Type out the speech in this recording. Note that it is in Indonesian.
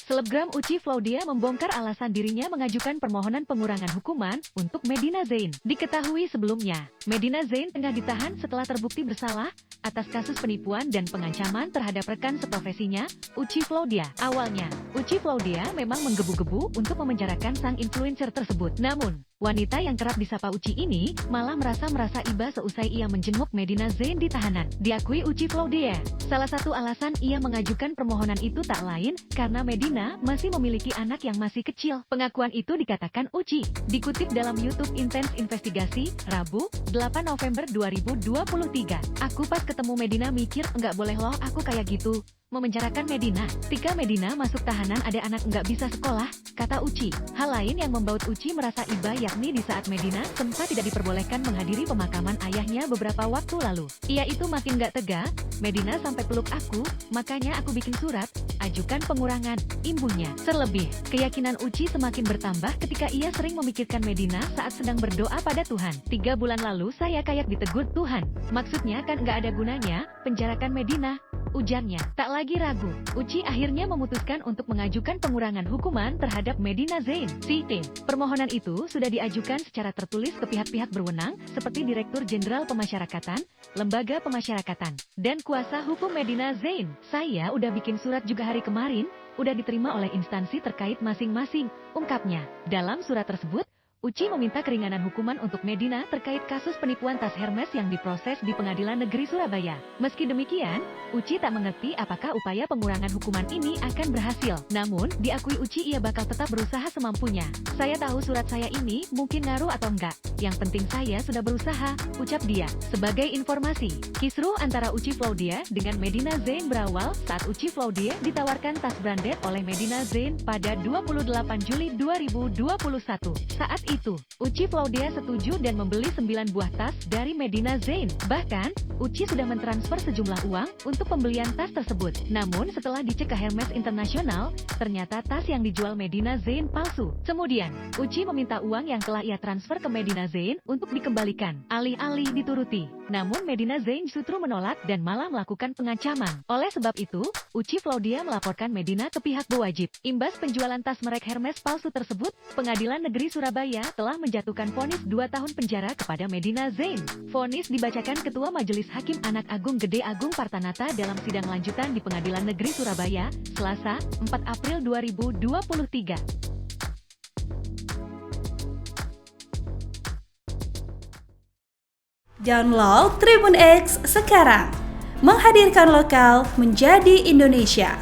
Selebgram Uci Floudia membongkar alasan dirinya mengajukan permohonan pengurangan hukuman untuk Medina Zain. Diketahui sebelumnya, Medina Zain tengah ditahan setelah terbukti bersalah atas kasus penipuan dan pengancaman terhadap rekan seprofesinya, Uci Floudia. Awalnya, Uci Floudia memang menggebu-gebu untuk memenjarakan sang influencer tersebut. Namun, wanita yang kerap disapa Uci ini malah merasa iba seusai ia menjenguk Medina Zain di tahanan. Diakui Uci Floudia, salah satu alasan ia mengajukan permohonan itu tak lain karena Medina masih memiliki anak yang masih kecil. Pengakuan itu dikatakan Uci, dikutip dalam YouTube Intens Investigasi, Rabu, 8 November 2023. Aku pas ketemu Medina mikir enggak boleh loh aku kayak gitu. Memenjarakan Medina. Ketika Medina masuk tahanan ada anak nggak bisa sekolah, kata Uci. Hal lain yang membuat Uci merasa iba yakni di saat Medina sempat tidak diperbolehkan menghadiri pemakaman ayahnya beberapa waktu lalu. Ia itu makin nggak tega, Medina sampai peluk aku, makanya aku bikin surat, ajukan pengurangan, imbuhnya. Terlebih, keyakinan Uci semakin bertambah ketika ia sering memikirkan Medina saat sedang berdoa pada Tuhan. 3 bulan lalu saya kayak ditegur Tuhan. Maksudnya kan nggak ada gunanya, penjarakan Medina. Ujarnya, tak lagi ragu, Uci akhirnya memutuskan untuk mengajukan pengurangan hukuman terhadap Medina Zain. Permohonan itu sudah diajukan secara tertulis ke pihak-pihak berwenang seperti Direktur Jenderal Pemasyarakatan, Lembaga Pemasyarakatan, dan Kuasa Hukum Medina Zain. Saya udah bikin surat juga hari kemarin, udah diterima oleh instansi terkait masing-masing, ungkapnya. Dalam surat tersebut, Uci meminta keringanan hukuman untuk Medina terkait kasus penipuan tas Hermes yang diproses di Pengadilan Negeri Surabaya. Meski demikian, Uci tak mengerti apakah upaya pengurangan hukuman ini akan berhasil. Namun, diakui Uci ia bakal tetap berusaha semampunya. Saya tahu surat saya ini mungkin ngaruh atau enggak. Yang penting saya sudah berusaha, ucap dia. Sebagai informasi, kisruh antara Uci Floudia dengan Medina Zain berawal saat Uci Floudia ditawarkan tas branded oleh Medina Zain pada 28 Juli 2021. Saat itu, Uci Floudia setuju dan membeli 9 buah tas dari Medina Zain. Bahkan, Uci sudah mentransfer sejumlah uang untuk pembelian tas tersebut. Namun setelah dicek ke Hermes Internasional, ternyata tas yang dijual Medina Zain palsu. Kemudian, Uci meminta uang yang telah ia transfer ke Medina Zain untuk dikembalikan. Alih-alih dituruti. Namun Medina Zain justru menolak dan malah melakukan pengancaman. Oleh sebab itu, Uci Floudia melaporkan Medina ke pihak berwajib. Imbas penjualan tas merek Hermes palsu tersebut, Pengadilan Negeri Surabaya telah menjatuhkan vonis 2 tahun penjara kepada Medina Zain. Vonis dibacakan Ketua Majelis Hakim Anak Agung Gede Agung Partanata dalam sidang lanjutan di Pengadilan Negeri Surabaya, Selasa, 4 April 2023. Download Tribun X sekarang, menghadirkan lokal menjadi Indonesia.